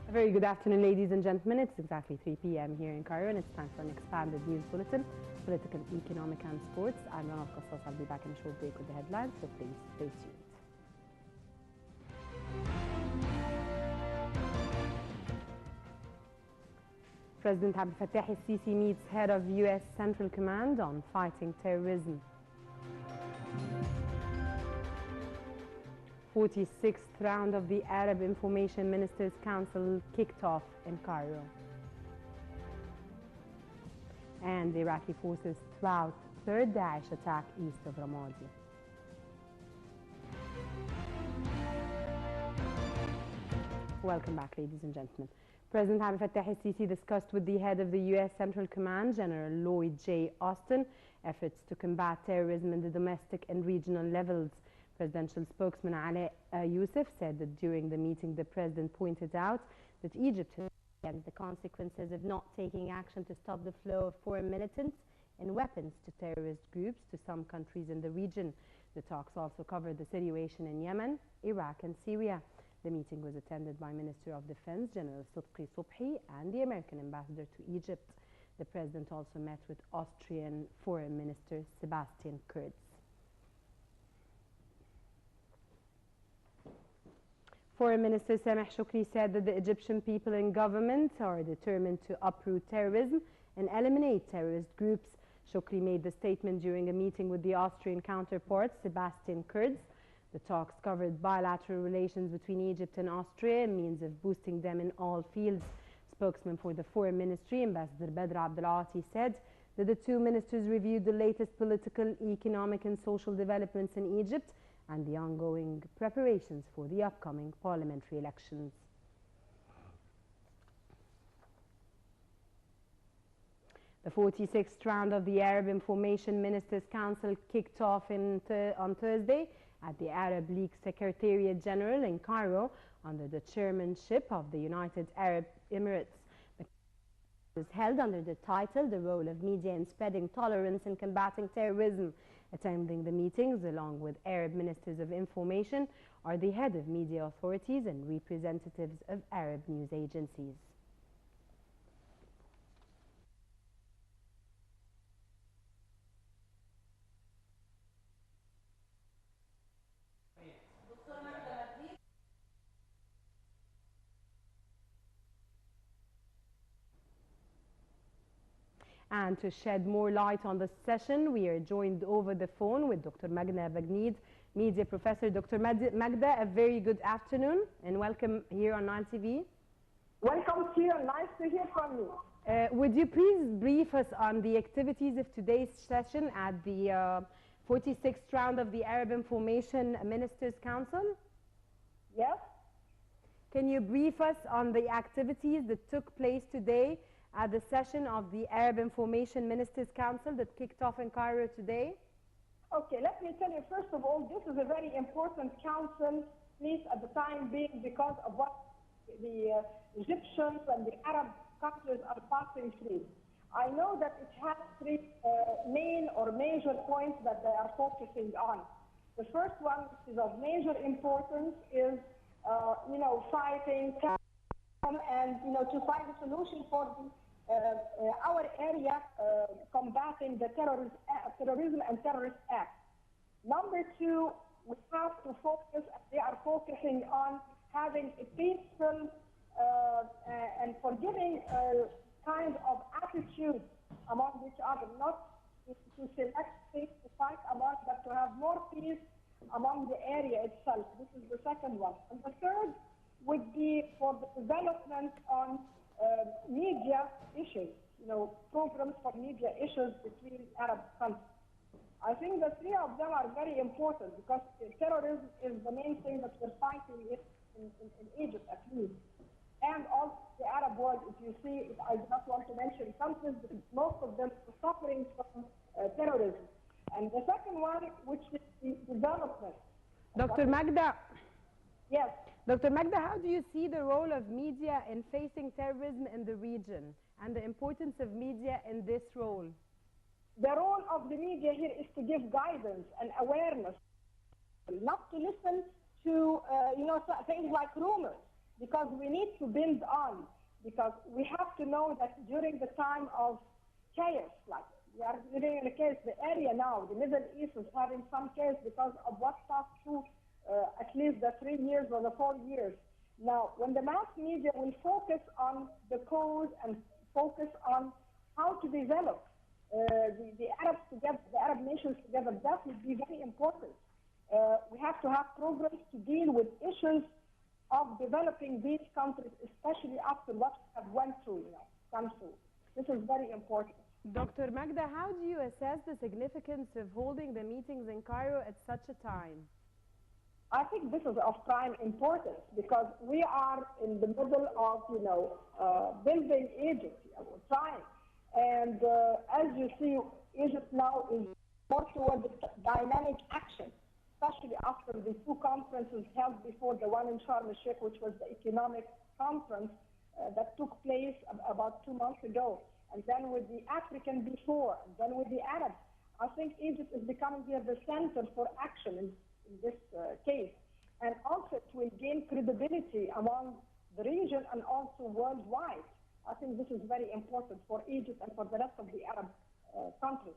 A very good afternoon, ladies and gentlemen. It's exactly 3 p.m. here in Cairo, and it's time for an expanded news bulletin, political, economic, and sports. I'm Rana Al-Qassas. I'll be back in a short break with the headlines, so please stay tuned. President Abdel Fattah el-Sisi meets head of U.S. Central Command on fighting terrorism. 46th round of the Arab Information Ministers' Council kicked off in Cairo. And Iraqi forces thwart third Daesh attack east of Ramadi. Welcome back, ladies and gentlemen. President Abdel Fattah el-Sisi discussed with the head of the U.S. Central Command, General Lloyd J. Austin, efforts to combat terrorism in the domestic and regional levels. Presidential spokesman Ali Youssef said that during the meeting, the president pointed out that Egypt has against the consequences of not taking action to stop the flow of foreign militants and weapons to terrorist groups to some countries in the region. The talks also covered the situation in Yemen, Iraq, and Syria. The meeting was attended by Minister of Defense General Sudqi Subhi and the American ambassador to Egypt. The president also met with Austrian Foreign Minister Sebastian Kurz. Foreign Minister Sameh Shoukry said that the Egyptian people and government are determined to uproot terrorism and eliminate terrorist groups. Shoukry made the statement during a meeting with the Austrian counterpart Sebastian Kurz. The talks covered bilateral relations between Egypt and Austria and means of boosting them in all fields. Spokesman for the Foreign Ministry, Ambassador Badr Abdelati, said that the two ministers reviewed the latest political, economic and social developments in Egypt and the ongoing preparations for the upcoming parliamentary elections. The 46th round of the Arab Information Ministers' Council kicked off on Thursday at the Arab League Secretariat General in Cairo under the chairmanship of the United Arab Emirates. The was held under the title, The Role of Media in Spreading Tolerance and Combating Terrorism. Attending the meetings, along with Arab Ministers of Information, are the head of media authorities and representatives of Arab news agencies. And to shed more light on the session, we are joined over the phone with Dr. Magda Bagneed, media professor. Dr. Magda, a very good afternoon and welcome here on Nile TV. Welcome here, nice to hear from you. Would you please brief us on the activities of today's session at the 46th round of the Arab Information Ministers' Council? Yes. Can you brief us on the activities that took place today at the session of the Arab Information Ministers' Council that kicked off in Cairo today? Okay, let me tell you, first of all, this is a very important council, please, at the time being, because of what the Egyptians and the Arab countries are passing through. I know that it has three main or major points that they are focusing on. The first one, which is of major importance, is, fighting terrorism and, to find a solution for the our area combating the terrorism and terrorist acts. Number two, we have to focus, they are focusing on having a peaceful and forgiving kind of attitude among each other, not to select things to fight among, but to have more peace among the area itself. This is the second one. And the third would be for the development on media issues, programs for media issues between Arab countries. I think the three of them are very important because terrorism is the main thing that we're fighting in Egypt, at least. And also the Arab world, if you see, I just want to mention countries, most of them are suffering from terrorism. And the second one, which is the development. Dr. Magda. Yes. Dr. Magda, how do you see the role of media in facing terrorism in the region and the importance of media in this role? The role of the media here is to give guidance and awareness, not to listen to things like rumors. because we need to build on, because we have to know that during the time of chaos, like we are living in a case, the area now, the Middle East is having some chaos because of what passed through at least the 3 years or the 4 years. Now, when the mass media will focus on the cause and focus on how to develop the Arabs together, the Arab nations together, that would be very important. We have to have programs to deal with issues of developing these countries, especially after what we have went through, come through. This is very important. Dr. Magda, how do you assess the significance of holding the meetings in Cairo at such a time? I think this is of prime importance because we are in the middle of, building Egypt, we're trying. And as you see, Egypt now is more towards dynamic action, especially after the 2 conferences held before the one in Sharm el-Sheikh, which was the economic conference that took place about 2 months ago. And then with the African before, and then with the Arabs. I think Egypt is becoming here the center for action in this case. And also it will gain credibility among the region and also worldwide. I think this is very important for Egypt and for the rest of the Arab countries.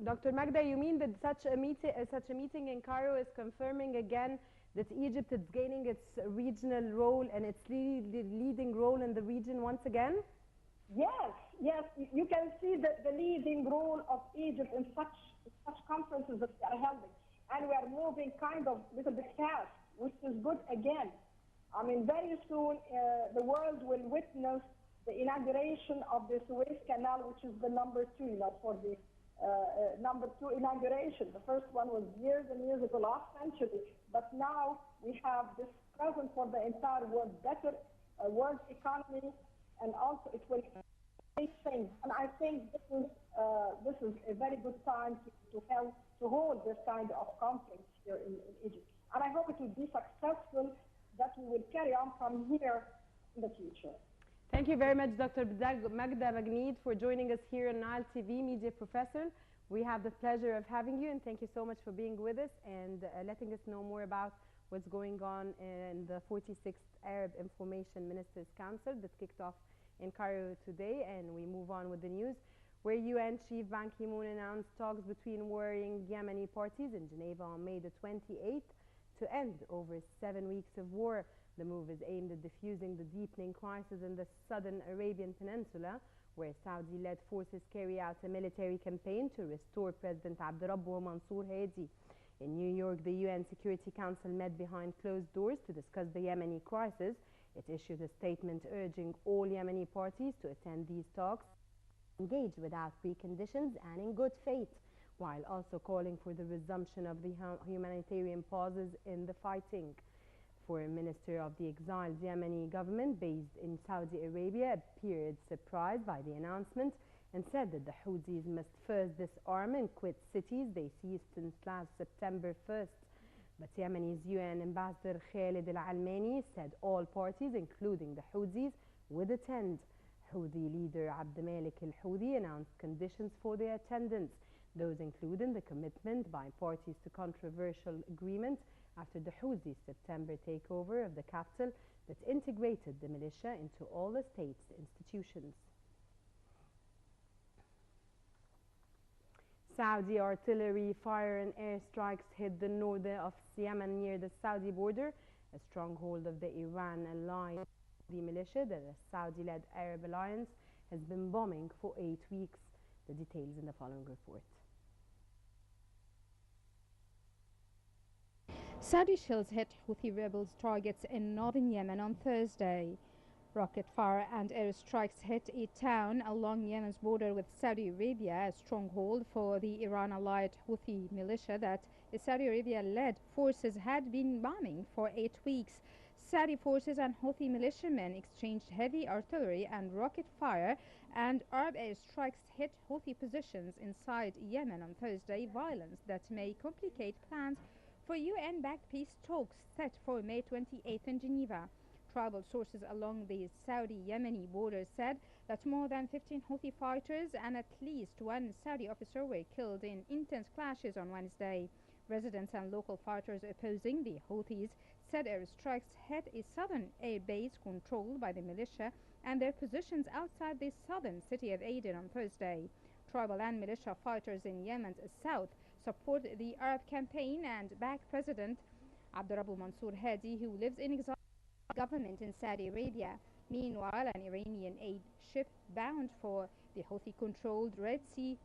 Dr. Magda, you mean that such a meeting in Cairo is confirming again that Egypt is gaining its regional role and its leading role in the region once again? Yes, yes. You can see the leading role of Egypt in such conferences that we are holding. And we are moving kind of a little bit fast, which is good again. I mean, very soon the world will witness the inauguration of the Suez Canal, which is the number 2, for the number 2 inauguration. The first one was years and years ago, last century. But now we have this present for the entire world, better world economy, and also it will make things. And I think this is a very good time to hold this kind of conference here in Egypt. And I hope it will be successful, that we will carry on from here in the future. Thank you very much, Dr. Magda Magneed, for joining us here on Nile TV, Media Professor. We have the pleasure of having you, and thank you so much for being with us and letting us know more about what's going on in the 46th Arab Information Ministers Council that kicked off in Cairo today. And we move on with the news, where UN Chief Ban Ki-moon announced talks between warring Yemeni parties in Geneva on May the 28th to end over 7 weeks of war. The move is aimed at diffusing the deepening crisis in the southern Arabian Peninsula, where Saudi-led forces carry out a military campaign to restore President Abdurrabbu Mansour Hadi. In New York, the UN Security Council met behind closed doors to discuss the Yemeni crisis. It issued a statement urging all Yemeni parties to attend these talks, engage without preconditions and in good faith, while also calling for the resumption of the humanitarian pauses in the fighting. Foreign Minister of the exiled Yemeni government based in Saudi Arabia appeared surprised by the announcement and said that the Houthis must first disarm and quit cities they seized since last September 1st. But Yemeni's UN Ambassador Khalid al-Almani said all parties, including the Houthis, would attend. Houthi leader Abdelmalik al-Houthi announced conditions for their attendance. Those including the commitment by parties to controversial agreement after the Houthis' September takeover of the capital that integrated the militia into all the state's institutions. Saudi artillery fire and airstrikes hit the north of Yemen near the Saudi border, a stronghold of the Iran-allied militia that the Saudi-led Arab alliance has been bombing for 8 weeks. The details in the following report. Saudi shells hit Houthi rebels' targets in northern Yemen on Thursday. Rocket fire and airstrikes hit a town along Yemen's border with Saudi Arabia, a stronghold for the Iran-allied Houthi militia that the Saudi Arabia-led forces had been bombing for 8 weeks. Saudi forces and Houthi militiamen exchanged heavy artillery and rocket fire, and Arab airstrikes hit Houthi positions inside Yemen on Thursday, violence that may complicate plans for UN-backed peace talks set for May 28th in Geneva. Tribal sources along the Saudi-Yemeni border said that more than 15 Houthi fighters and at least one Saudi officer were killed in intense clashes on Wednesday. Residents and local fighters opposing the Houthis said airstrikes hit a southern air base controlled by the militia and their positions outside the southern city of Aden on Thursday. Tribal and militia fighters in Yemen's south support the Arab campaign and back President Abdurrabbu Mansour Hadi, who lives in exile with the government in Saudi Arabia. Meanwhile, an Iranian aid ship bound for the Houthi-controlled Red Sea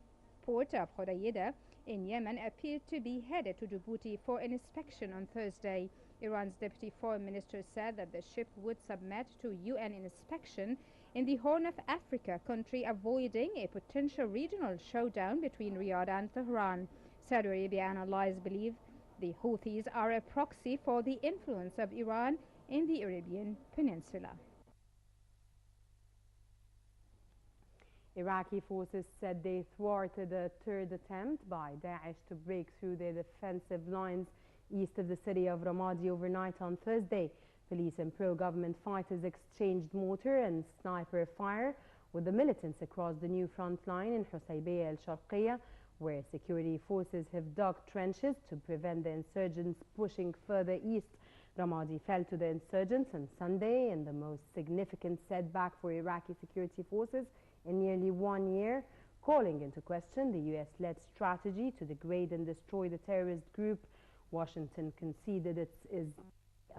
port of Hodeidah in Yemen appeared to be headed to Djibouti for an inspection on Thursday. Iran's deputy foreign minister said that the ship would submit to UN inspection in the Horn of Africa country, avoiding a potential regional showdown between Riyadh and Tehran. Saudi Arabia analysts believe the Houthis are a proxy for the influence of Iran in the Arabian Peninsula. Iraqi forces said they thwarted a third attempt by Daesh to break through their defensive lines east of the city of Ramadi overnight on Thursday. Police and pro-government fighters exchanged mortar and sniper fire with the militants across the new front line in Husaybiya al-Sharqiyya, where security forces have dug trenches to prevent the insurgents pushing further east. Ramadi fell to the insurgents on Sunday in the most significant setback for Iraqi security forces in nearly 1 year, calling into question the U.S.-led strategy to degrade and destroy the terrorist group. Washington conceded it is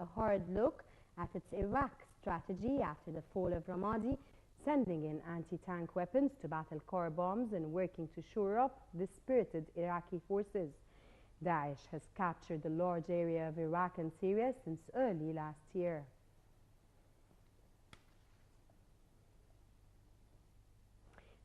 a hard look at its Iraq strategy after the fall of Ramadi, sending in anti-tank weapons to battle car bombs and working to shore up dispirited Iraqi forces. Daesh has captured a large area of Iraq and Syria since early last year.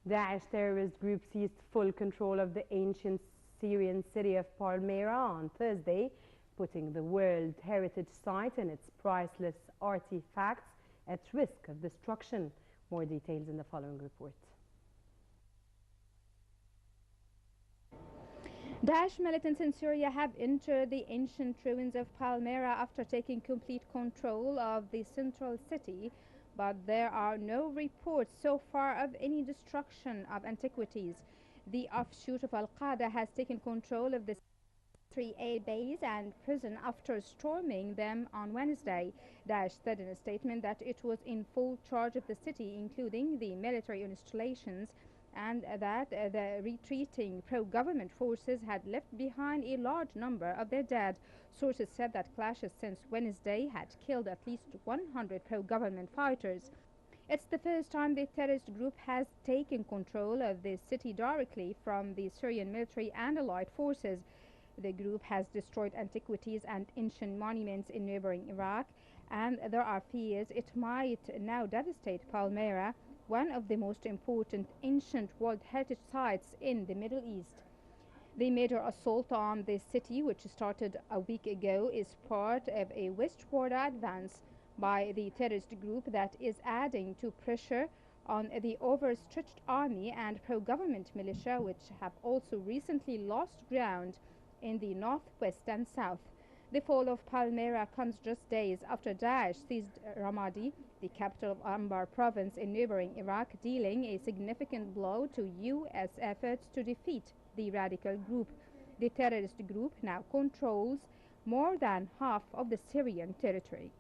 Daesh terrorist group seized full control of the ancient Syrian city of Palmyra on Thursday, putting the World Heritage Site and its priceless artifacts at risk of destruction. More details in the following report. Daesh militants in Syria have entered the ancient ruins of Palmyra after taking complete control of the central city, but there are no reports so far of any destruction of antiquities. The offshoot of Al-Qaeda has taken control of the 3A base and prison after storming them on Wednesday. Daesh said in a statement that it was in full charge of the city, including the military installations, and that the retreating pro-government forces had left behind a large number of their dead. Sources said that clashes since Wednesday had killed at least 100 pro-government fighters. It's the first time the terrorist group has taken control of the city directly from the Syrian military and allied forces. The group has destroyed antiquities and ancient monuments in neighboring Iraq, and there are fears it might now devastate Palmyra, one of the most important ancient World Heritage Sites in the Middle East. The major assault on the city, which started a week ago, is part of a westward advance by the terrorist group that is adding to pressure on the overstretched army and pro-government militia, which have also recently lost ground in the northwest and south. The fall of Palmyra comes just days after Daesh seized Ramadi, the capital of Anbar province in neighboring Iraq, dealing a significant blow to U.S. efforts to defeat the radical group. The terrorist group now controls more than half of the Syrian territory.